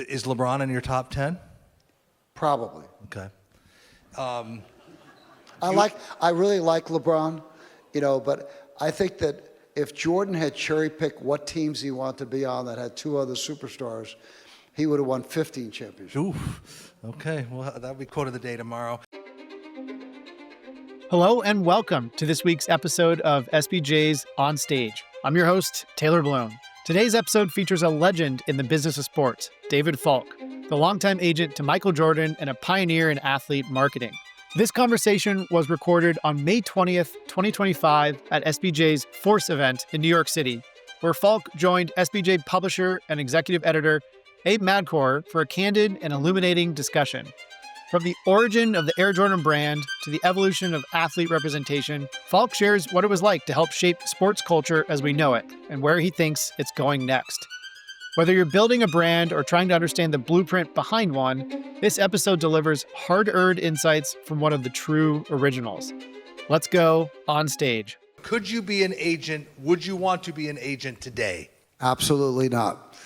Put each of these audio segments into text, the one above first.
Is LeBron in your top 10? Probably. Okay. I really like LeBron, but I think that if Jordan had cherry-picked what teams he wanted to be on that had two other superstars, he would have won 15 championships. Ooh. Okay. Well, that'll be quote of the day tomorrow. Hello and welcome to this week's episode of SBJ's On Stage. I'm your host, Taylor Bloom. Today's episode features a legend in the business of sports, David Falk, the longtime agent to Michael Jordan and a pioneer in athlete marketing. This conversation was recorded on May 20th, 2025 at SBJ's Force event in New York City, where Falk joined SBJ publisher and executive editor Abe Madkour for a candid and illuminating discussion. From the origin of the Air Jordan brand to the evolution of athlete representation, Falk shares what it was like to help shape sports culture as we know it and where he thinks it's going next. Whether you're building a brand or trying to understand the blueprint behind one, this episode delivers hard-earned insights from one of the true originals. Let's go on stage. Could you be an agent? Would you want to be an agent today? Absolutely not.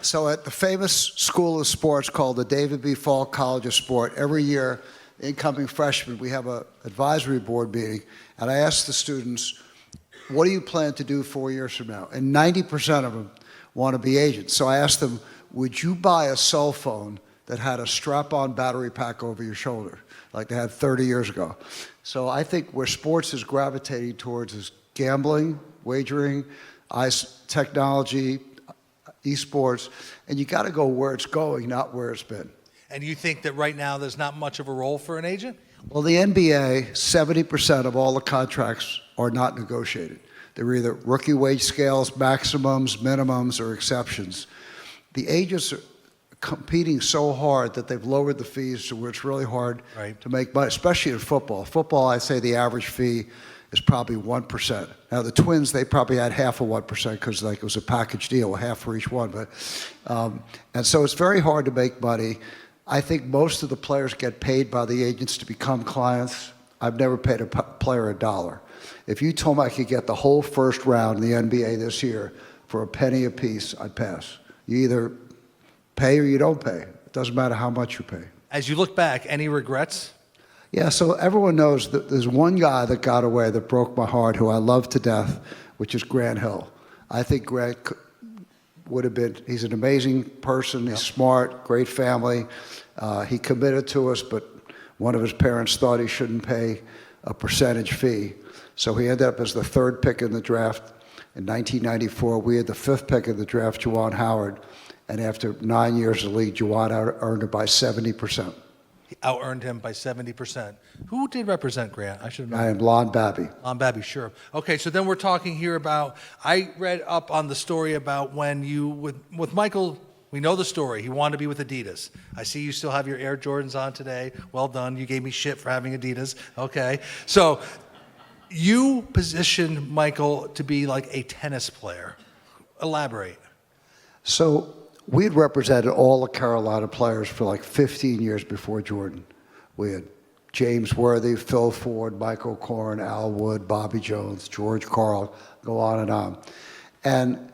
So at the famous school of sports called the David B. Falk College of Sport, every year, incoming freshmen, we have an advisory board meeting, and I ask the students, what do you plan to do 4 years from now? And 90% of them want to be agents. So I asked them, would you buy a cell phone that had a strap-on battery pack over your shoulder, like they had 30 years ago? So I think where sports is gravitating towards is gambling, wagering, technology, esports, and you got to go where it's going, not where it's been. And you think that right now there's not much of a role for an agent? Well, the NBA, 70% of all the contracts are not negotiated. They're either rookie wage scales, maximums, minimums, or exceptions. The agents are competing so hard that they've lowered the fees to where it's really hard to make money, especially in football. Football, I say the average fee is probably 1%. Now the Twins, they probably had half of 1% because it was a package deal, half for each one. But and so it's very hard to make money. I think most of the players get paid by the agents to become clients. I've never paid a player $1. If you told me I could get the whole first round in the NBA this year for a penny apiece, I'd pass. You either pay or you don't pay. It doesn't matter how much you pay. As you look back, any regrets? Yeah, so everyone knows that there's one guy that got away that broke my heart, who I love to death, which is Grant Hill. I think Grant would have been, he's an amazing person, he's smart, great family. He committed to us, but one of his parents thought he shouldn't pay a percentage fee. So he ended up as the third pick in the draft. In 1994, we had the fifth pick in the draft, Juwan Howard. And after 9 years of the league, Juwan earned it by 70%. He out-earned him by 70%. Who did represent Grant? I should have known. I am Lon Babby. Lon Babby, sure. Okay, so then we're talking here about, I read up on the story about when you, with Michael, we know the story. He wanted to be with Adidas. I see you still have your Air Jordans on today. Well done. You gave me shit for having Adidas. Okay. So you positioned Michael to be like a tennis player. Elaborate. So we had represented all the Carolina players for like 15 years before Jordan. We had James Worthy, Phil Ford, Michael Corn, Al Wood, Bobby Jones, George Karl, go on and on. And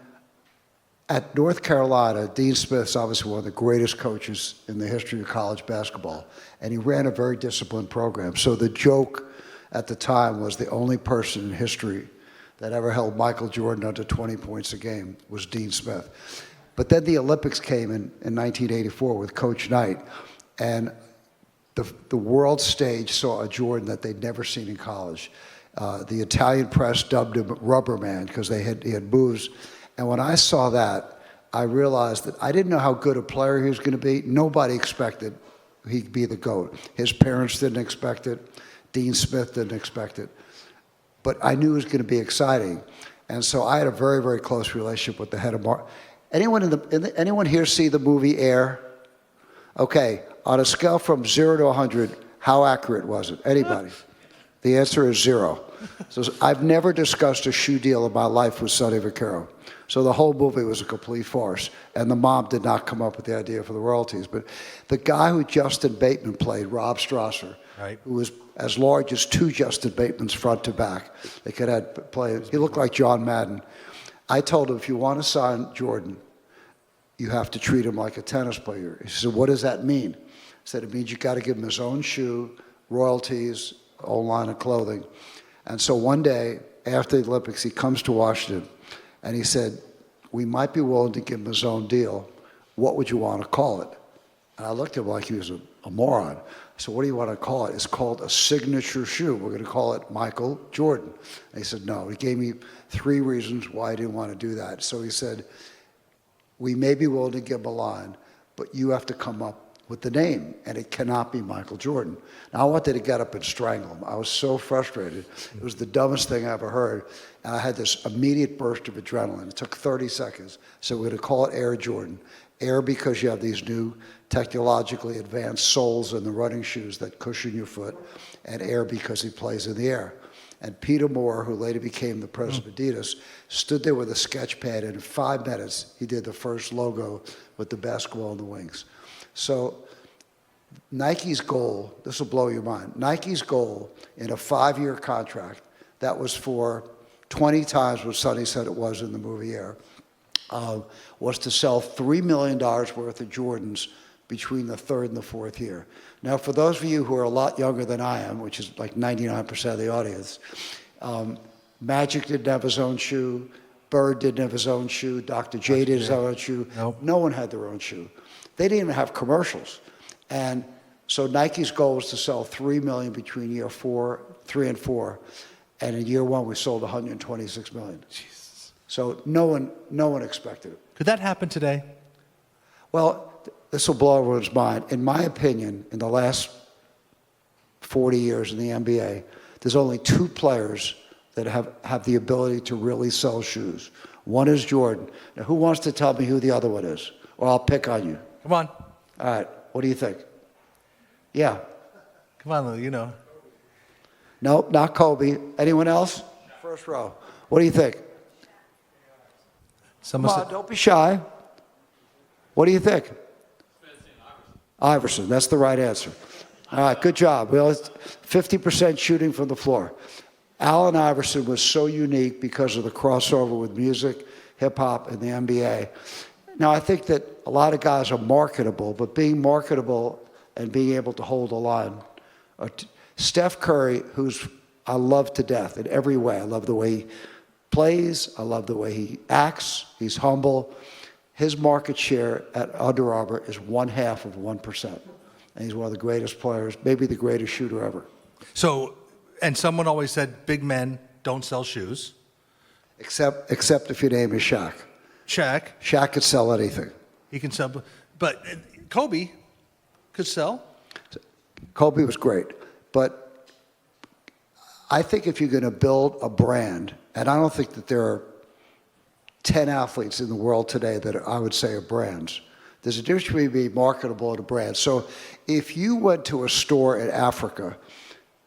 at North Carolina, Dean Smith's obviously one of the greatest coaches in the history of college basketball, and he ran a very disciplined program. So the joke at the time was the only person in history that ever held Michael Jordan under 20 points a game was Dean Smith. But then the Olympics came in 1984 with Coach Knight, and the world stage saw a Jordan that they'd never seen in college. The Italian press dubbed him Rubber Man because he had moves. And when I saw that, I realized that I didn't know how good a player he was going to be. Nobody expected he'd be the GOAT. His parents didn't expect it. Dean Smith didn't expect it. But I knew it was going to be exciting. And so I had a very, very close relationship with the head of marketing. Anyone here see the movie Air? Okay, on a scale from 0 to 100, how accurate was it? Anybody? The answer is 0. So I've never discussed a shoe deal in my life with Sonny Vaccaro. So the whole movie was a complete farce. And the mom did not come up with the idea for the royalties. But the guy who Justin Bateman played, Rob Strasser, who was as large as 2 Justin Batemans front to back. They could have played. He looked like John Madden. I told him, if you want to sign Jordan, you have to treat him like a tennis player. He said, what does that mean? I said, it means you got to give him his own shoe, royalties, own line of clothing. And so one day, after the Olympics, he comes to Washington, and he said, we might be willing to give him his own deal. What would you want to call it? And I looked at him like he was a moron. I said, what do you want to call it? It's called a signature shoe. We're going to call it Michael Jordan. And he said, no. He gave me 3 reasons why I didn't want to do that. So he said, we may be willing to give him a line, but you have to come up with the name, and it cannot be Michael Jordan. Now, I wanted to get up and strangle him. I was so frustrated. It was the dumbest thing I ever heard. And I had this immediate burst of adrenaline. It took 30 seconds. So we're going to call it Air Jordan. Air because you have these new technologically advanced soles in the running shoes that cushion your foot, and Air because he plays in the air. And Peter Moore, who later became the president of Adidas, stood there with a sketch pad, and in 5 minutes, he did the first logo with the basketball and the wings. So Nike's goal, this will blow your mind, Nike's goal in a 5-year contract that was for 20 times what Sonny said it was in the movie Air, was to sell $3 million worth of Jordans between the 3rd and the 4th year. Now, for those of you who are a lot younger than I am, which is like 99% of the audience, Magic didn't have his own shoe, Bird didn't have his own shoe, Dr. J didn't have his own shoe. Nope. No one had their own shoe. They didn't even have commercials. And so Nike's goal was to sell 3 million between year 3 and 4. And in year 1, we sold 126 million. Jesus. So no one expected it. Could that happen today? Well, this will blow everyone's mind. In my opinion, in the last 40 years in the NBA, there's only 2 players that have the ability to really sell shoes. One is Jordan. Now, who wants to tell me who the other one is? Or I'll pick on you. Come on. All right. What do you think? Yeah. Come on, Lou, you know. No, not Kobe. Anyone else? First row. What do you think? Come on, don't be shy. What do you think? Iverson. That's the right answer. All right, good job. Well, it's 50% shooting from the floor. Allen Iverson was so unique because of the crossover with music, hip-hop, and the NBA. Now, I think that a lot of guys are marketable, but being marketable and being able to hold a line. Steph Curry, who's I love to death in every way. I love the way he plays. I love the way he acts. He's humble. His market share at Under Armour is 0.5%. And he's one of the greatest players, maybe the greatest shooter ever. So, and someone always said big men don't sell shoes. Except if your name is Shaq. Shaq could sell anything. He can sell, but Kobe could sell. Kobe was great. But I think if you're going to build a brand, and I don't think that there are 10 athletes in the world today that I would say are brands. There's a difference between being marketable and a brand. So if you went to a store in Africa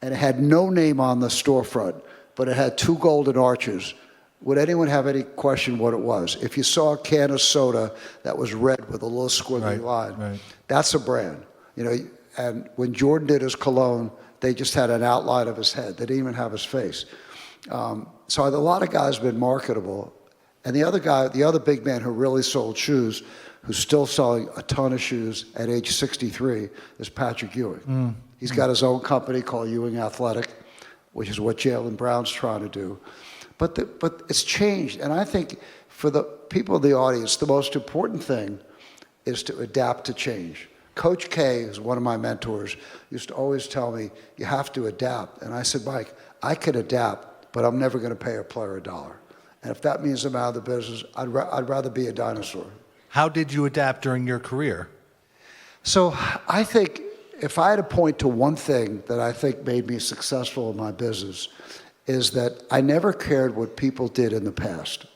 and it had no name on the storefront, but it had 2 golden arches, would anyone have any question what it was? If you saw a can of soda that was red with a little squiggly line, that's a brand. You know, and when Jordan did his cologne, they just had an outline of his head. They didn't even have his face. So a lot of guys have been marketable. And the other big man who really sold shoes, who's still selling a ton of shoes at age 63, is Patrick Ewing. He's got his own company called Ewing Athletic, which is what Jaylen Brown's trying to do. But it's changed. And I think for the people in the audience, the most important thing is to adapt to change. Coach K, who's one of my mentors, used to always tell me, you have to adapt. And I said, Mike, I could adapt, but I'm never going to pay a player $1. And if that means I'm out of the business, I'd rather be a dinosaur. How did you adapt during your career? So I think if I had to point to one thing that I think made me successful in my business is that I never cared what people did in the past.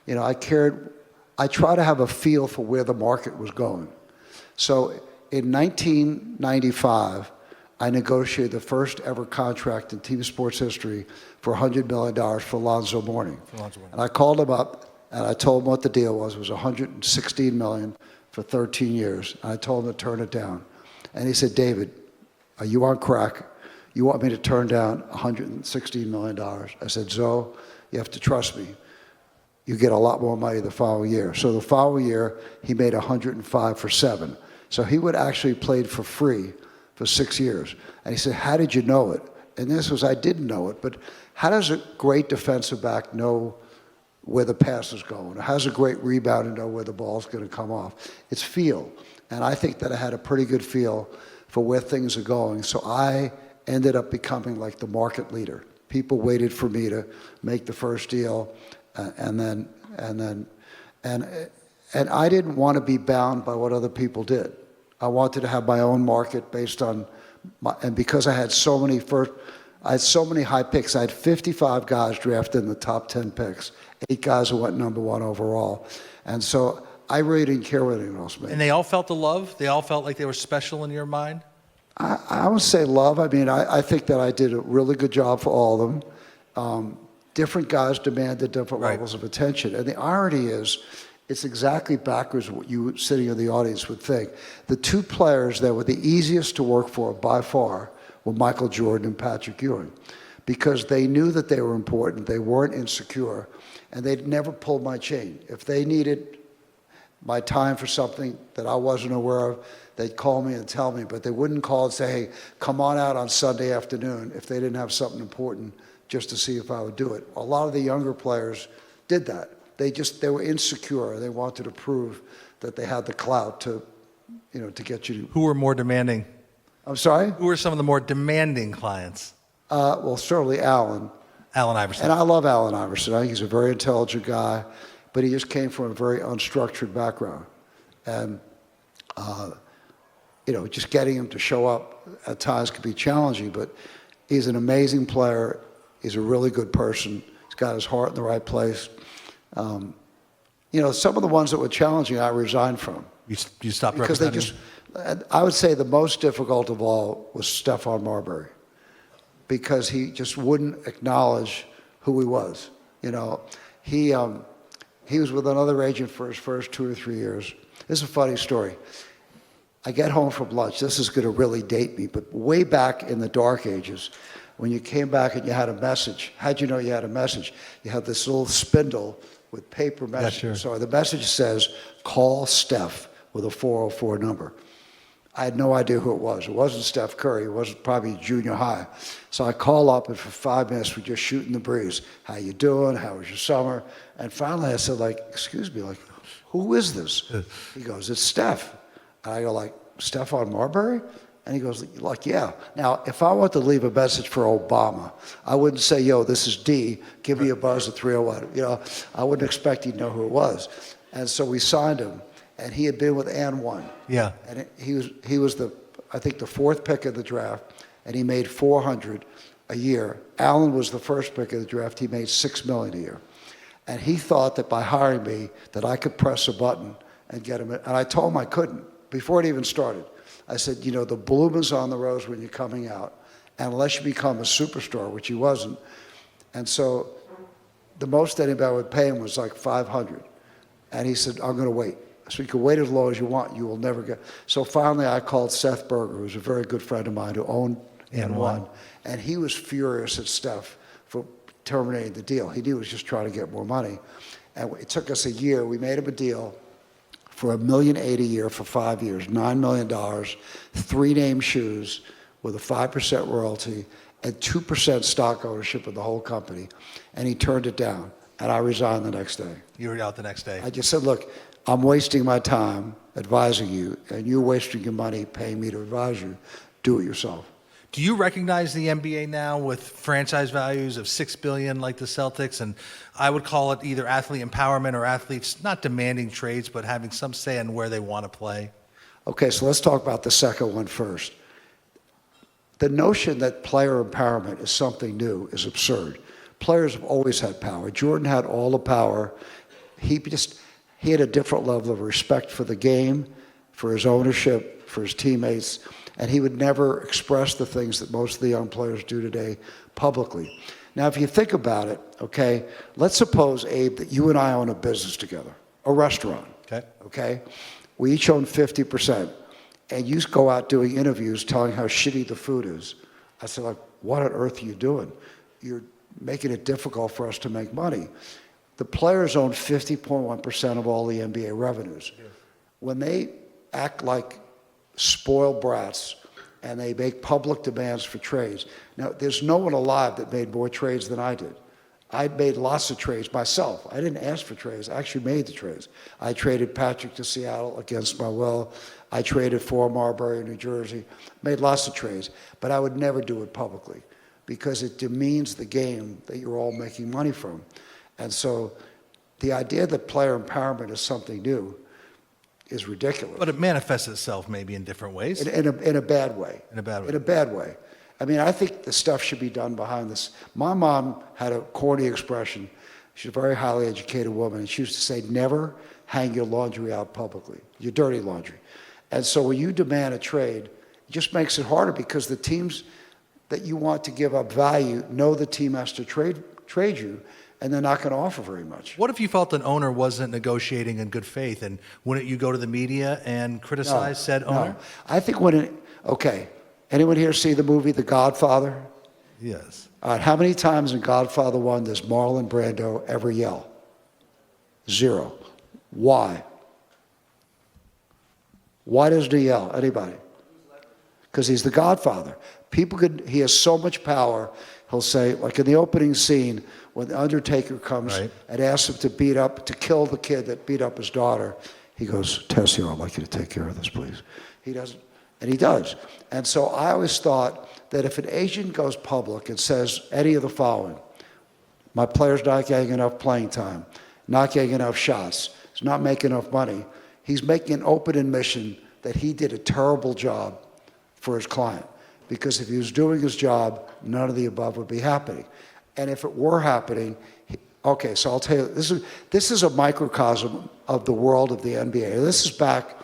You know, I try to have a feel for where the market was going. So in 1995, I negotiated the first ever contract in team sports history for $100 million for Alonzo Mourning. And I called him up and I told him what the deal was. It was $116 million for 13 years. And I told him to turn it down. And he said, David, are you on crack? You want me to turn down $116 million? I said, Zoe, you have to trust me. you get a lot more money the following year. So the following year, he made 105 for 7. So he would actually played for free for 6 years. And he said, how did you know it? And this was, I didn't know it, but how does a great defensive back know where the pass is going? How does a great rebounder know where the ball's going to come off? It's feel. And I think that I had a pretty good feel for where things are going. So I ended up becoming like the market leader. People waited for me to make the first deal, and I didn't want to be bound by what other people did. I wanted to have my own market based on and because I had so many high picks. I had 55 guys drafted in the top 10 picks, 8 guys who went number 1 overall, and so I really didn't care what anyone else made. And they all felt the love? They all felt like they were special in your mind? I would say love. I mean, I think that I did a really good job for all of them. Different guys demanded different levels of attention. And the irony is, it's exactly backwards what you sitting in the audience would think. The 2 players that were the easiest to work for by far were Michael Jordan and Patrick Ewing, because they knew that they were important, they weren't insecure, and they'd never pulled my chain. If they needed my time for something that I wasn't aware of, they'd call me and tell me, but they wouldn't call and say, hey, come on out on Sunday afternoon if they didn't have something important just to see if I would do it. A lot of the younger players did that. They were insecure. They wanted to prove that they had the clout to get you. Who were more demanding? I'm sorry? Who were some of the more demanding clients? Well, certainly Allen. Allen Iverson. And I love Allen Iverson. I think he's a very intelligent guy, but he just came from a very unstructured background. And, just getting him to show up at times could be challenging, but he's an amazing player. He's a really good person. He's got his heart in the right place. Some of the ones that were challenging, I resigned from. You stopped because representing I would say the most difficult of all was Stephon Marbury, because he just wouldn't acknowledge who he was. He was with another agent for his first 2 or 3 years. This is a funny story. I get home from lunch. This is going to really date me, but way back in the dark ages, when you came back and you had a message, how'd you know you had a message? You had this little spindle with paper messages. Yeah, sure. So the message says, call Steph with a 404 number. I had no idea who it was. It wasn't Steph Curry. It wasn't probably junior high. So I call up, and for 5 minutes, we're just shooting the breeze. How you doing? How was your summer? And finally I said, excuse me, who is this? He goes, it's Steph. And I go, Stephon Marbury? And he goes, yeah. Now, if I want to leave a message for Obama, I wouldn't say, yo, this is D, give me a buzz at 301. I wouldn't expect he'd know who it was. And so we signed him, and he had been with and one. Yeah. And he was the 4th pick of the draft, and he made $400 a year. Allen was the 1st pick of the draft. He made $6 million a year. And he thought that by hiring me that I could press a button and get him. And I told him I couldn't before it even started. I said, the bloom is on the rose when you're coming out, and unless you become a superstar, which he wasn't. And so the most anybody would pay him was $500. And he said, I'm going to wait. So you can wait as long as you want. You will never get. So finally I called Seth Berger, who's a very good friend of mine, who owned N1. And he was furious at Steph for terminating the deal. He knew he was just trying to get more money. And it took us a year. We made him a deal for $1.8 million a year for 5 years, $9 million, 3 name shoes with a 5% royalty and 2% stock ownership of the whole company. And he turned it down, and I resigned the next day. You were out the next day. I just said, look, I'm wasting my time advising you, and you're wasting your money paying me to advise you. Do it yourself. Do you recognize the NBA now with franchise values of $6 billion like the Celtics? And I would call it either athlete empowerment or athletes not demanding trades, but having some say in where they want to play. Okay, so let's talk about the second one first. The notion that player empowerment is something new is absurd. Players have always had power. Jordan had all the power. He had a different level of respect for the game, for his ownership, for his teammates, and he would never express the things that most of the young players do today publicly. Now, if you think about it, okay, let's suppose, Abe, that you and I own a business together, a restaurant. Okay? We each own 50%, and you go out doing interviews telling how shitty the food is. I said, what on earth are you doing? You're making it difficult for us to make money. the players own 50.1% of all the NBA revenues. When they act like spoiled brats and they make public demands for trades. Now, there's no one alive that made more trades than I did. I made lots of trades myself. I didn't ask for trades. I actually made the trades. I traded Patrick to Seattle against my will. I traded for Marbury, New Jersey. Made lots of trades. But I would never do it publicly because it demeans the game that you're all making money from. And so the idea that player empowerment is something new is ridiculous. But it manifests itself maybe in different ways. In a bad way. In a bad way. In a bad way. I mean, I think the stuff should be done behind this. My mom had a corny expression. She's a very highly educated woman, and she used to say, never hang your laundry out publicly, your dirty laundry. And so when you demand a trade, it just makes it harder because the teams that you want to give up value know the team has to trade you, and they're not going to offer very much. What if you felt an owner wasn't negotiating in good faith, and wouldn't you go to the media and criticize said owner? No. I think okay, anyone here see the movie The Godfather? Yes. All right, how many times in Godfather 1 does Marlon Brando ever yell? 0. Why? Why doesn't he yell? Anybody? Because he's the Godfather. He has so much power, he'll say, like in the opening scene, when the Undertaker comes and asks him to kill the kid that beat up his daughter, he goes, Tessio, I'd like you to take care of this, please. He doesn't, and he does. And so I always thought that if an agent goes public and says any of the following, my player's not getting enough playing time, not getting enough shots, he's not making enough money, he's making an open admission that he did a terrible job for his client. Because if he was doing his job, none of the above would be happening. And if it were happening, okay, so I'll tell you, this is a microcosm of the world of the NBA. This is back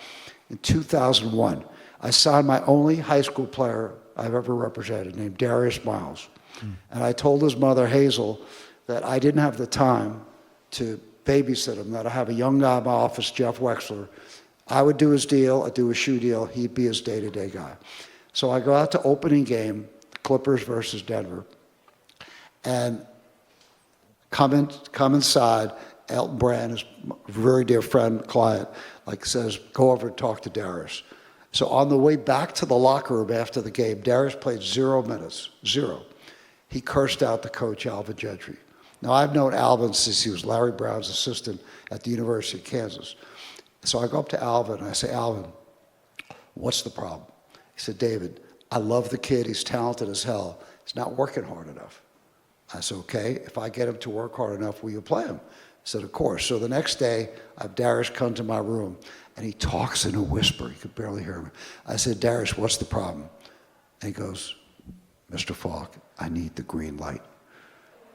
in 2001. I signed my only high school player I've ever represented, named Darius Miles. And I told his mother, Hazel, that I didn't have the time to babysit him, that I have a young guy in my office, Jeff Wexler. I would do his deal, I'd do his shoe deal, he'd be his day-to-day guy. So I go out to opening game, Clippers versus Denver, and come inside. Elton Brand, his very dear friend, client, says, go over and talk to Darius. So on the way back to the locker room after the game, Darius played 0 minutes, 0. He cursed out the coach, Alvin Gentry. Now, I've known Alvin since he was Larry Brown's assistant at the University of Kansas. So I go up to Alvin and I say, Alvin, what's the problem? He said, David, I love the kid. He's talented as hell. He's not working hard enough. I said, okay, if I get him to work hard enough, will you play him? He said, of course. So the next day, I have Darius come to my room, and he talks in a whisper. You could barely hear him. I said, Darius, what's the problem? And he goes, Mr. Falk, I need the green light,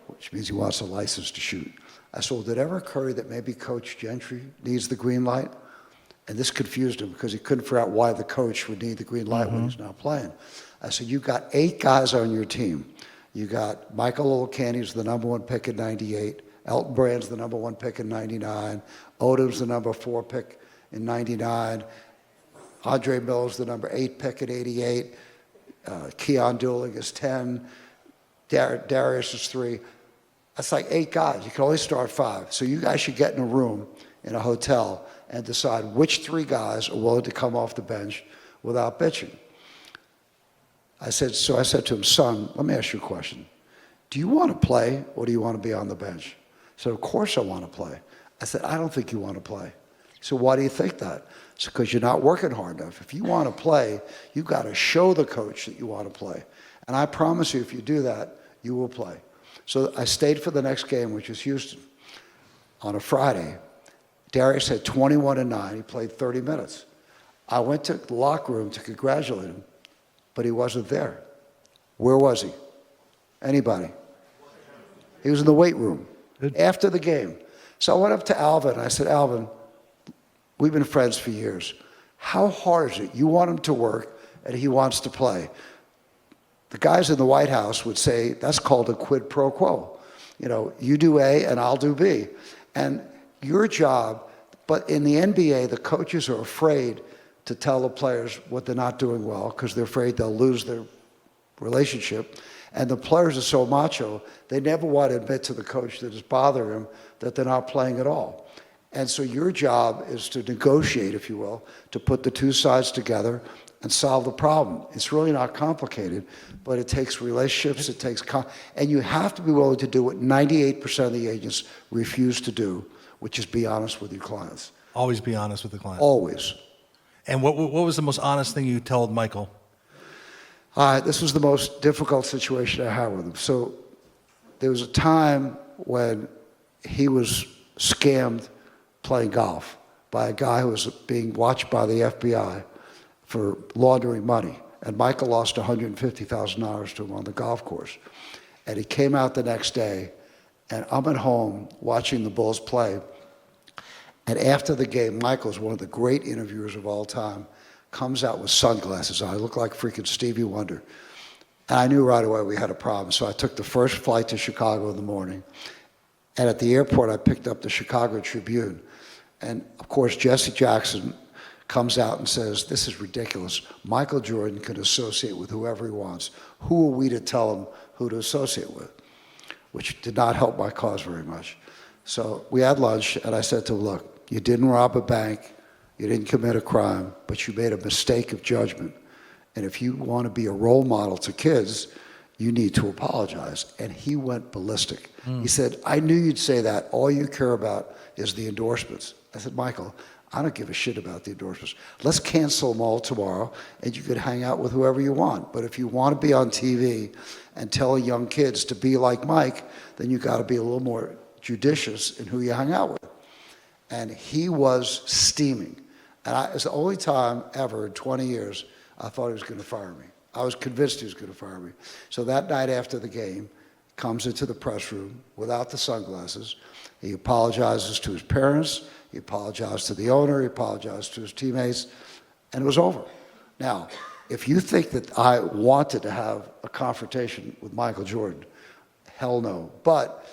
which means he wants a license to shoot. I said, well, did it ever occur to you that maybe Coach Gentry needs the green light? And this confused him because he couldn't figure out why the coach would need the green light when he's not playing. I said, you got 8 guys on your team. You got Michael Olowokani's the #1 pick in '98. Elton Brand's the #1 pick in '99. Odom's the #4 pick in '99. Andre Miller's the #8 pick in '88. Keon Dooling is 10. Darius is 3. That's like 8 guys. You can only start 5. So you guys should get in a room in a hotel and decide which 3 guys are willing to come off the bench without bitching. I said to him, son, let me ask you a question. Do you want to play or do you want to be on the bench? He said, of course I want to play. I said, I don't think you want to play. He said, why do you think that? It's because you're not working hard enough. If you want to play, you've got to show the coach that you want to play. And I promise you, if you do that, you will play. So I stayed for the next game, which was Houston, on a Friday. Darius had 21-9. He played 30 minutes. I went to the locker room to congratulate him, but he wasn't there. Where was he? Anybody? He was in the weight room after the game. So I went up to Alvin, and I said, Alvin, we've been friends for years. How hard is it? You want him to work, and he wants to play. The guys in the White House would say, that's called a quid pro quo. You do A, and I'll do B. And your job, but in the NBA, the coaches are afraid to tell the players what they're not doing well because they're afraid they'll lose their relationship. And the players are so macho, they never want to admit to the coach that it's bothering them that they're not playing at all. And so your job is to negotiate, if you will, to put the two sides together and solve the problem. It's really not complicated, but it takes relationships, it takes, and you have to be willing to do what 98% of the agents refuse to do, which is be honest with your clients. Always be honest with the client. Always. And what was the most honest thing you told Michael? This was the most difficult situation I had with him. So there was a time when he was scammed playing golf by a guy who was being watched by the FBI for laundering money. And Michael lost $150,000 to him on the golf course. And he came out the next day, and I'm at home watching the Bulls play. And after the game, Michael's one of the great interviewers of all time, comes out with sunglasses on. I look like freaking Stevie Wonder. And I knew right away we had a problem. So I took the first flight to Chicago in the morning. And at the airport, I picked up the Chicago Tribune. And of course, Jesse Jackson comes out and says, this is ridiculous. Michael Jordan can associate with whoever he wants. Who are we to tell him who to associate with? Which did not help my cause very much. So we had lunch, and I said to him, look, you didn't rob a bank, you didn't commit a crime, but you made a mistake of judgment. And if you want to be a role model to kids, you need to apologize. And he went ballistic. He said, I knew you'd say that. All you care about is the endorsements. I said, Michael, I don't give a shit about the endorsements. Let's cancel them all tomorrow, and you could hang out with whoever you want. But if you want to be on TV and tell young kids to be like Mike, then you got to be a little more judicious in who you hang out with. And he was steaming. And it was the only time ever in 20 years I thought he was going to fire me. I was convinced he was going to fire me. So that night after the game, comes into the press room without the sunglasses. He apologizes to his parents. He apologized to the owner. He apologized to his teammates. And it was over. Now, if you think that I wanted to have a confrontation with Michael Jordan, hell no. But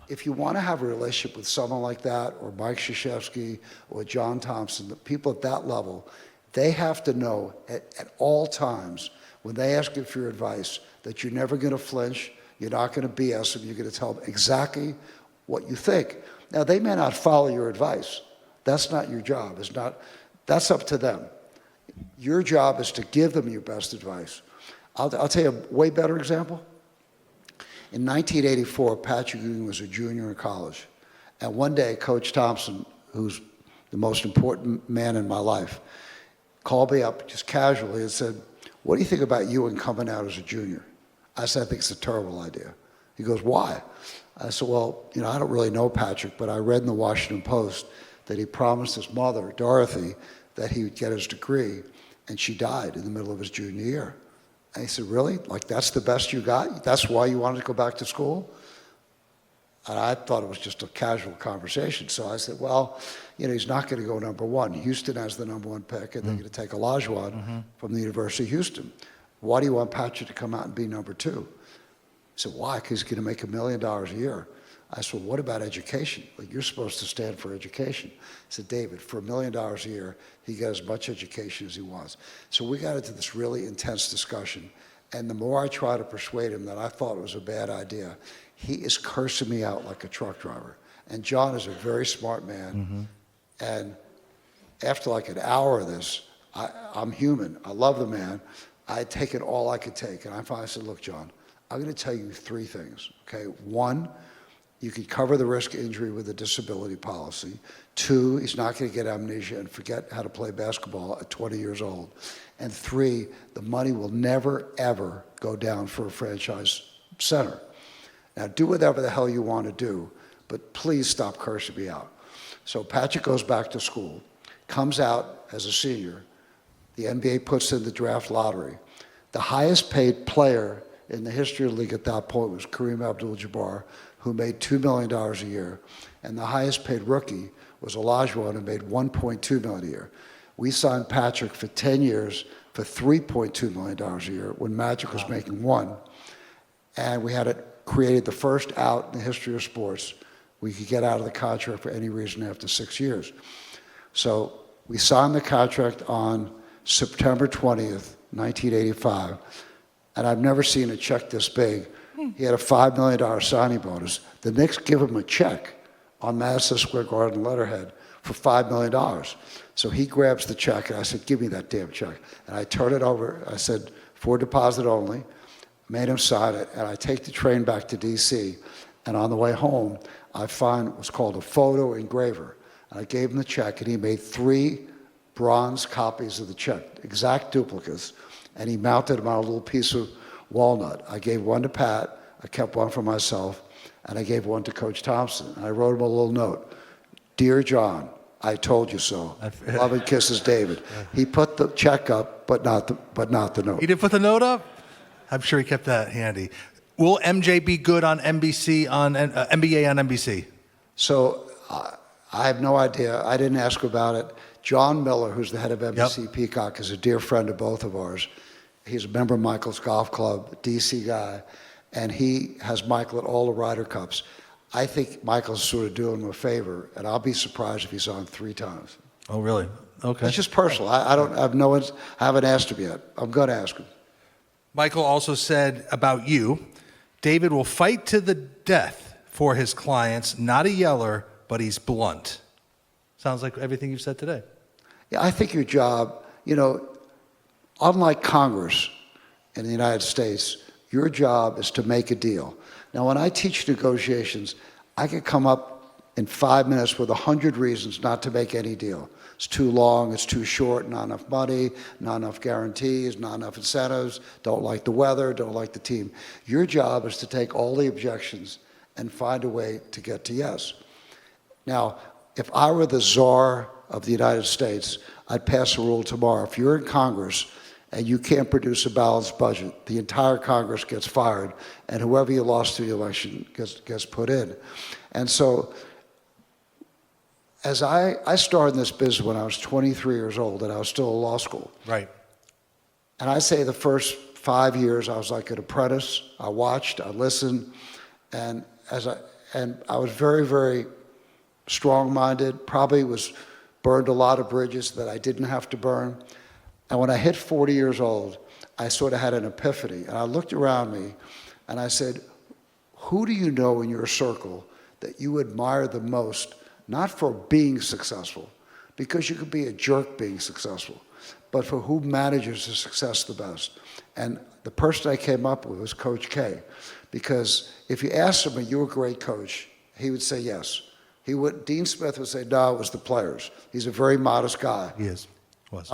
if you want to have a relationship with someone like that, or Mike Krzyzewski, or John Thompson, the people at that level, they have to know at all times when they ask you for your advice that you're never going to flinch, you're not going to BS them, you're going to tell them exactly what you think. Now, they may not follow your advice. That's not your job. That's up to them. Your job is to give them your best advice. I'll tell you a way better example. In 1984, Patrick Ewing was a junior in college. And one day, Coach Thompson, who's the most important man in my life, called me up just casually and said, what do you think about Ewing coming out as a junior? I said, I think it's a terrible idea. He goes, why? I said, well, I don't really know Patrick, but I read in the Washington Post that he promised his mother, Dorothy, that he would get his degree, and she died in the middle of his junior year. And he said, really? Like, that's the best you got? That's why you wanted to go back to school? And I thought it was just a casual conversation. So I said, well, he's not going to go number one. Houston has the number one pick, and they're going to take Olajuwon from the University of Houston. Why do you want Patrick to come out and be number two? He said, why? Because he's going to make $1 million a year. I said, well, what about education? Like, you're supposed to stand for education. I said, David, for $1 million a year, he got as much education as he wants. So we got into this really intense discussion. And the more I tried to persuade him that I thought it was a bad idea, he is cursing me out like a truck driver. And John is a very smart man. And after like an hour of this, I'm human. I love the man. I had taken all I could take. And I finally said, look, John, I'm going to tell you three things, okay? One, you could cover the risk of injury with a disability policy. Two, he's not going to get amnesia and forget how to play basketball at 20 years old. And three, the money will never, ever go down for a franchise center. Now, do whatever the hell you want to do, but please stop cursing me out. So Patrick goes back to school, comes out as a senior. The NBA puts in the draft lottery. The highest paid player in the history of the league at that point was Kareem Abdul-Jabbar, who made $2 million a year. And the highest paid rookie was Olajuwon, who made $1.2 million a year. We signed Patrick for 10 years for $3.2 million a year when Magic was making $1 million. And we had created the first out in the history of sports. We could get out of the contract for any reason after 6 years. So we signed the contract on September 20th, 1985. And I've never seen a check this big. He had a $5 million signing bonus. The Knicks give him a check on Madison Square Garden letterhead for $5 million. So he grabs the check, and I said, give me that damn check. And I turn it over. I said, for deposit only. Made him sign it, and I take the train back to D.C., and on the way home, I find what's called a photo engraver. And I gave him the check, and he made 3 bronze copies of the check, exact duplicates, and he mounted them on a little piece of walnut. I gave one to Pat, I kept one for myself, and I gave one to Coach Thompson. And I wrote him a little note. Dear John, I told you so. Love and kisses, David. He put the check up, but not the note. He didn't put the note up? I'm sure he kept that handy. Will MJ be good on NBC, on NBA on NBC? So I have no idea. I didn't ask about it. John Miller, who's the head of NBC Peacock, is a dear friend of both of ours. He's a member of Michael's golf club, DC guy, and he has Michael at all the Ryder Cups. I think Michael's sort of doing him a favor, and I'll be surprised if he's on 3 times. Oh, really? Okay. It's just personal. I haven't asked him yet. I'm going to ask him. Michael also said about you, David will fight to the death for his clients, not a yeller, but he's blunt. Sounds like everything you've said today. Yeah, I think your job, unlike Congress in the United States, your job is to make a deal. Now, when I teach negotiations, I can come up in 5 minutes with 100 reasons not to make any deal. It's too long, it's too short, not enough money, not enough guarantees, not enough incentives, don't like the weather, don't like the team. Your job is to take all the objections and find a way to get to yes. Now, if I were the czar of the United States, I'd pass a rule tomorrow. If you're in Congress and you can't produce a balanced budget, the entire Congress gets fired, and whoever you lost to the election gets put in. And so, as I started in this business when I was 23 years old, and I was still in law school. Right. And I say the first 5 years, I was like an apprentice. I watched, I listened, and I was very, very strong-minded, probably burned a lot of bridges that I didn't have to burn. And when I hit 40 years old, I sort of had an epiphany. And I looked around me and I said, who do you know in your circle that you admire the most, not for being successful, because you could be a jerk being successful, but for who manages the success the best? And the person I came up with was Coach K. Because if you asked him, are you a great coach? He would say yes. Dean Smith would say, no, it was the players. He's a very modest guy. He is. Was.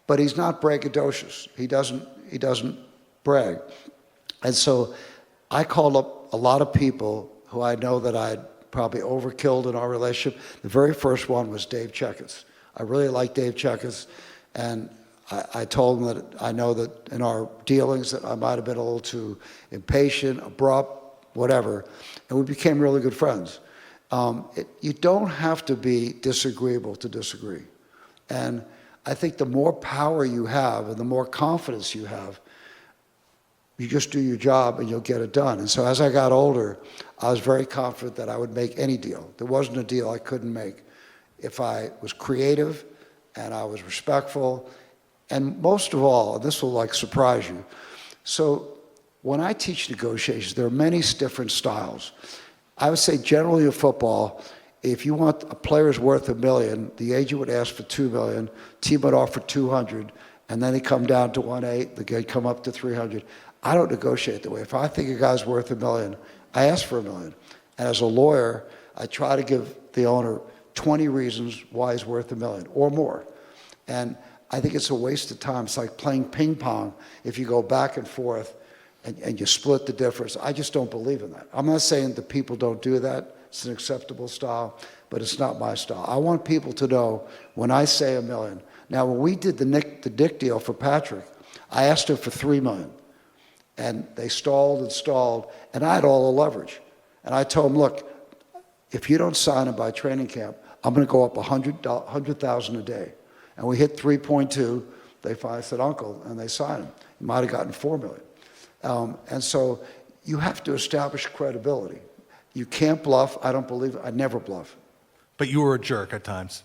But he's not braggadocious. He doesn't brag. And so I called up a lot of people who I know that I'd probably overkilled in our relationship. The very first one was Dave Checketts. I really like Dave Checketts, and I told him that I know that in our dealings that I might have been a little too impatient, abrupt, whatever, and we became really good friends. You don't have to be disagreeable to disagree. And I think the more power you have and the more confidence you have, you just do your job and you'll get it done. And so as I got older, I was very confident that I would make any deal. There wasn't a deal I couldn't make if I was creative and I was respectful. And most of all, and this will surprise you, so when I teach negotiations, there are many different styles. I would say generally in football, if you want a player's worth $1 million, the agent would ask for $2 million, team would offer $200, and then they come down to 1.8, the guy come up to 300. I don't negotiate that way. If I think a guy's worth $1 million, I ask for $1 million. And as a lawyer, I try to give the owner 20 reasons why he's worth $1 million or more. And I think it's a waste of time. It's like playing ping pong if you go back and forth and you split the difference. I just don't believe in that. I'm not saying that people don't do that. It's an acceptable style, but it's not my style. I want people to know when I say $1 million. Now, when we did the Dick deal for Patrick, I asked him for $3 million. And they stalled, and I had all the leverage. And I told him, look, if you don't sign him by training camp, I'm going to go up $100,000 a day. And we hit 3.2. They finally said, uncle, and they signed him. He might have gotten $4 million. And so you have to establish credibility. You can't bluff. I don't believe it. I never bluff. But you were a jerk at times.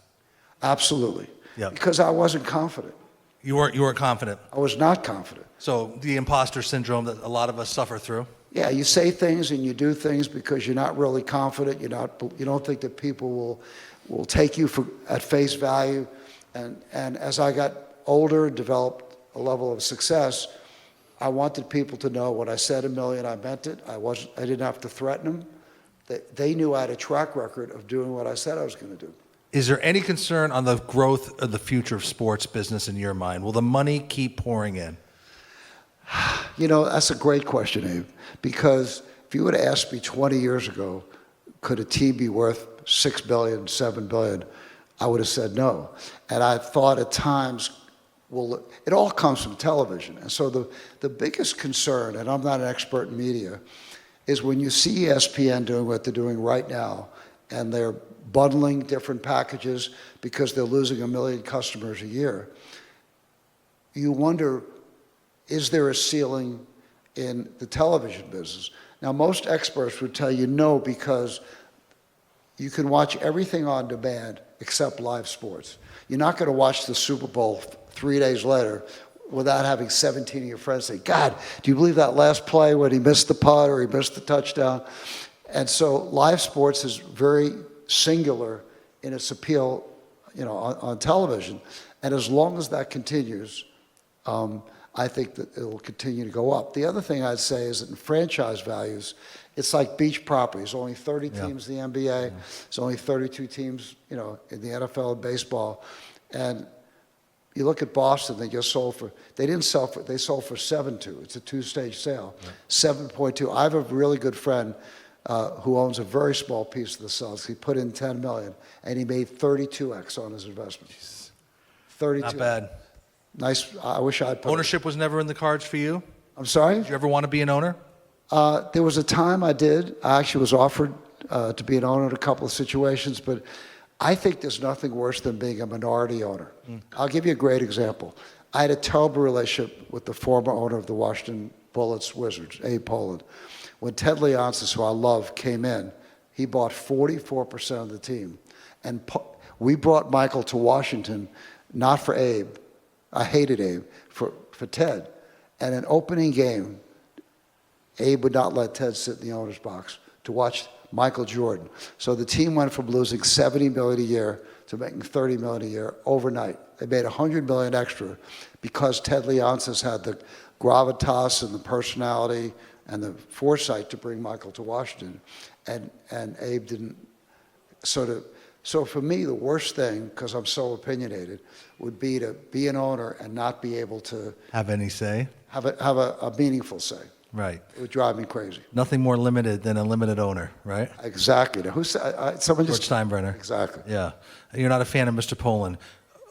Absolutely. Yeah. Because I wasn't confident. You weren't confident. I was not confident. So the imposter syndrome that a lot of us suffer through. Yeah, you say things and you do things because you're not really confident. You don't think that people will take you at face value. And as I got older and developed a level of success, I wanted people to know when I said $1 million, I meant it. I didn't have to threaten them. They knew I had a track record of doing what I said I was going to do. Is there any concern on the growth of the future of sports business in your mind? Will the money keep pouring in? That's a great question, Abe, because if you would have asked me 20 years ago, could a team be worth $6 billion, $7 billion, I would have said no. And I thought at times, well, it all comes from television. And so the biggest concern, and I'm not an expert in media, is when you see ESPN doing what they're doing right now, and they're bundling different packages because they're losing 1 million customers a year, you wonder, is there a ceiling in the television business? Now, most experts would tell you no, because you can watch everything on demand except live sports. You're not going to watch the Super Bowl 3 days later without having 17 of your friends say, God, do you believe that last play when he missed the putt or he missed the touchdown? And so live sports is very singular in its appeal, on television. And as long as that continues, I think that it will continue to go up. The other thing I'd say is that in franchise values, it's like beach properties. Only 30 teams in the NBA. There's only 32 teams, in the NFL and baseball. And you look at Boston, they sold for 7.2. It's a two-stage sale. 7.2. I have a really good friend who owns a very small piece of the Celtics. He put in $10 million, and he made 32x on his investment. 32. Not bad. Nice. I wish I'd put Ownership was never in the cards for you? I'm sorry? Did you ever want to be an owner? There was a time I did. I actually was offered to be an owner in a couple of situations, but I think there's nothing worse than being a minority owner. I'll give you a great example. I had a terrible relationship with the former owner of the Washington Bullets Wizards, Abe Poland. When Ted Leonsis, who I love, came in, he bought 44% of the team. And we brought Michael to Washington, not for Abe. I hated Abe, for Ted. And an opening game, Abe would not let Ted sit in the owner's box to watch Michael Jordan. So the team went from losing $70 million a year to making $30 million a year overnight. They made $100 million extra because Ted Leonsis had the gravitas and the personality and the foresight to bring Michael to Washington. And Abe didn't So for me, the worst thing, because I'm so opinionated, would be to be an owner and not be able to Have any say? have a meaningful say. Right. It would drive me crazy. Nothing more limited than a limited owner, right? Exactly. Now, someone George just Steinbrenner. Exactly. Yeah. You're not a fan of Mr. Poland,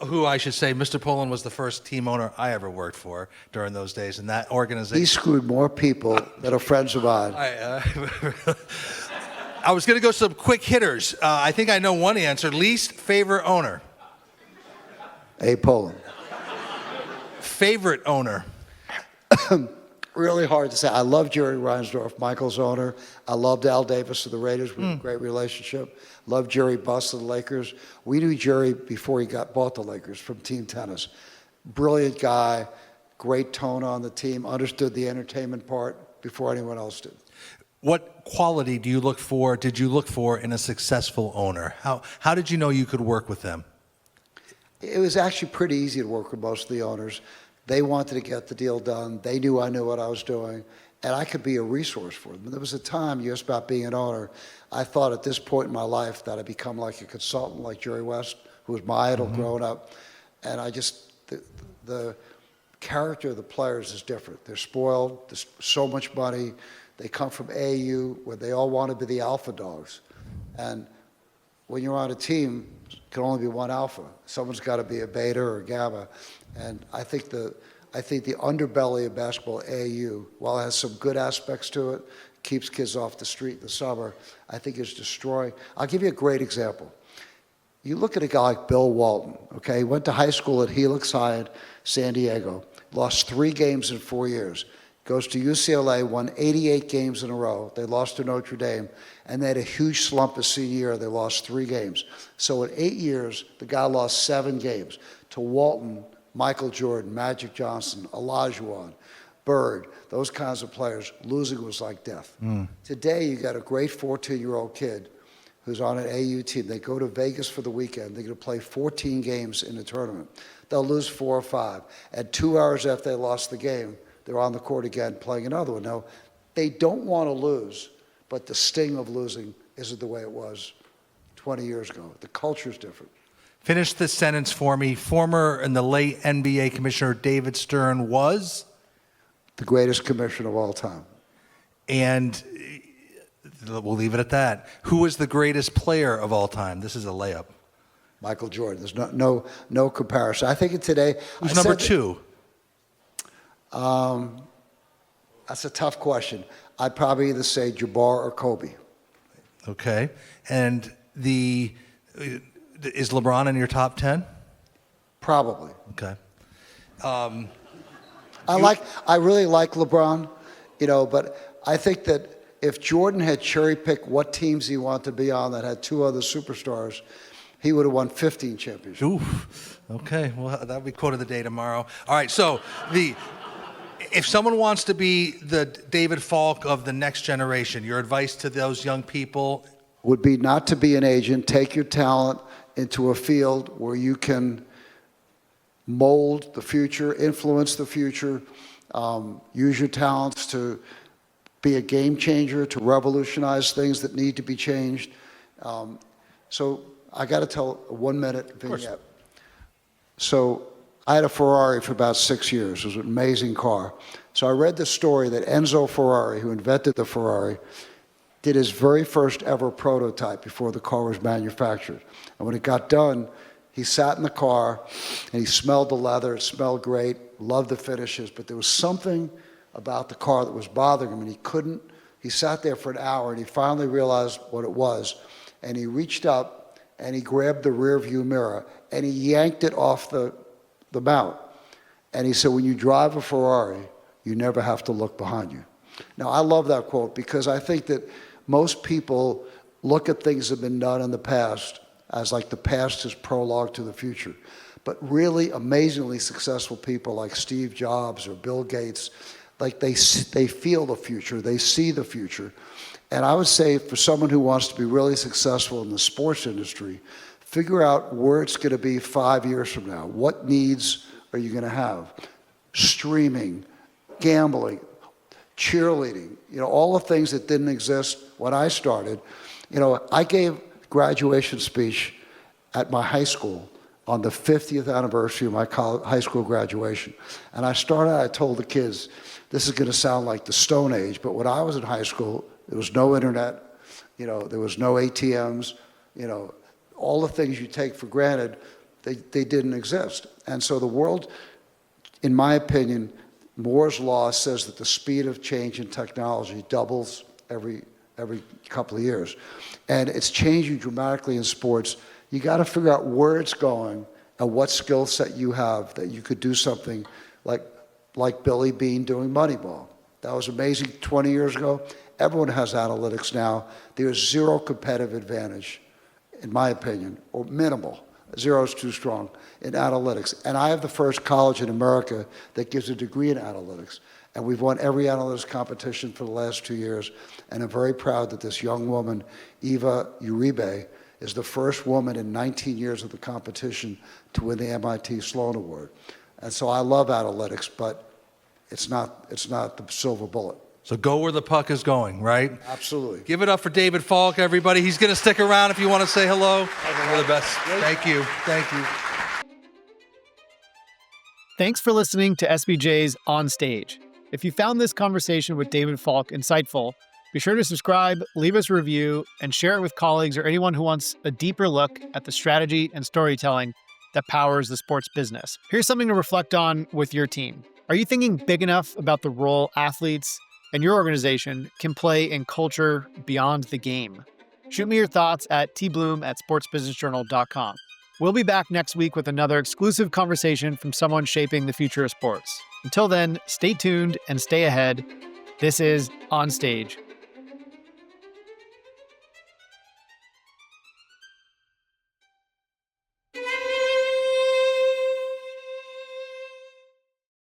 who I should say, Mr. Poland was the first team owner I ever worked for during those days, and that organization. He screwed more people that are friends of mine. I was going to go some quick hitters. I think I know one answer. Least favorite owner. Abe Poland. Favorite owner. Really hard to say. I love Jerry Reinsdorf, Michael's owner. I loved Al Davis of the Raiders. We had a great relationship. Loved Jerry Buss of the Lakers. We knew Jerry before he bought the Lakers from Team Tennis. Brilliant guy, great tone on the team, understood the entertainment part before anyone else did. What quality did you look for in a successful owner? How did you know you could work with them? It was actually pretty easy to work with most of the owners. They wanted to get the deal done. They knew I knew what I was doing, and I could be a resource for them. There was a time, you asked about being an owner, I thought at this point in my life that I'd become like a consultant like Jerry West, who was my idol growing up. And the character of the players is different. They're spoiled, there's so much money. They come from AAU where they all want to be the alpha dogs. And when you're on a team, it can only be one alpha. Someone's got to be a beta or a gamma. And I think the underbelly of basketball AAU, while it has some good aspects to it, keeps kids off the street in the summer, I think is destroying. I'll give you a great example. You look at a guy like Bill Walton, okay? He went to high school at Helix High in San Diego, lost 3 games in 4 years. Goes to UCLA, won 88 games in a row. They lost to Notre Dame, and they had a huge slump his senior year. They lost 3 games. So in 8 years, the guy lost 7 games. To Walton, Michael Jordan, Magic Johnson, Olajuwon, Bird, those kinds of players, losing was like death. Today, you got a great 14-year-old kid who's on an AU team. They go to Vegas for the weekend. They're going to play 14 games in the tournament. They'll lose 4 or 5. And 2 hours after they lost the game, they're on the court again playing another one. Now, they don't want to lose, but the sting of losing isn't the way it was 20 years ago. The culture's different. Finish this sentence for me. Former and the late NBA Commissioner David Stern was? The greatest commissioner of all time. And we'll leave it at that. Who is the greatest player of all time? This is a layup. Michael Jordan. There's no comparison. I think today. Who's number 2? That's a tough question. I'd probably either say Jabbar or Kobe. Okay. And is LeBron in your top 10? Probably. Okay. I really like LeBron, but I think that if Jordan had cherry-picked what teams he wanted to be on that had 2 other superstars, he would have won 15 championships. Oof. Okay. Well, that'll be quote of the day tomorrow. All right. So if someone wants to be the David Falk of the next generation, your advice to those young people would be not to be an agent. Take your talent into a field where you can mold the future, influence the future, use your talents to be a game changer, to revolutionize things that need to be changed. So I got to tell a 1-minute vignette. So I had a Ferrari for about 6 years. It was an amazing car. So I read the story that Enzo Ferrari, who invented the Ferrari, did his very first ever prototype before the car was manufactured. And when it got done, he sat in the car and he smelled the leather. It smelled great, loved the finishes, but there was something about the car that was bothering him, and he sat there for an hour, and he finally realized what it was. And he reached up and he grabbed the rear view mirror and he yanked it off the mount. And he said, when you drive a Ferrari, you never have to look behind you. Now, I love that quote because I think that most people look at things that have been done in the past as like the past is prologue to the future. But really amazingly successful people like Steve Jobs or Bill Gates, like they feel the future, they see the future. And I would say for someone who wants to be really successful in the sports industry, figure out where it's going to be 5 years from now. What needs are you going to have? Streaming, gambling, cheerleading, all the things that didn't exist when I started. I gave graduation speech at my high school on the 50th anniversary of my high school graduation. And I told the kids, this is going to sound like the Stone Age, but when I was in high school, there was no internet, there was no ATMs, all the things you take for granted, they didn't exist. And so the world, in my opinion, Moore's law says that the speed of change in technology doubles every couple of years. And it's changing dramatically in sports. You got to figure out where it's going and what skill set you have that you could do something like Billy Beane doing Moneyball. That was amazing 20 years ago. Everyone has analytics now. There's zero competitive advantage, in my opinion, or minimal. Zero is too strong in analytics. And I have the first college in America that gives a degree in analytics. And we've won every analytics competition for the last 2 years. And I'm very proud that this young woman, Eva Uribe, is the first woman in 19 years of the competition to win the MIT Sloan Award. And so I love analytics, but it's not the silver bullet. So go where the puck is going, right? Absolutely. Give it up for David Falk, everybody. He's going to stick around if you want to say hello. You're the best. Thank you. Thank you. Thanks for listening to SBJ's On Stage. If you found this conversation with David Falk insightful, be sure to subscribe, leave us a review, and share it with colleagues or anyone who wants a deeper look at the strategy and storytelling that powers the sports business. Here's something to reflect on with your team. Are you thinking big enough about the role athletes and your organization can play in culture beyond the game? Shoot me your thoughts at tbloom@sportsbusinessjournal.com. We'll be back next week with another exclusive conversation from someone shaping the future of sports. Until then, stay tuned and stay ahead. This is On Stage.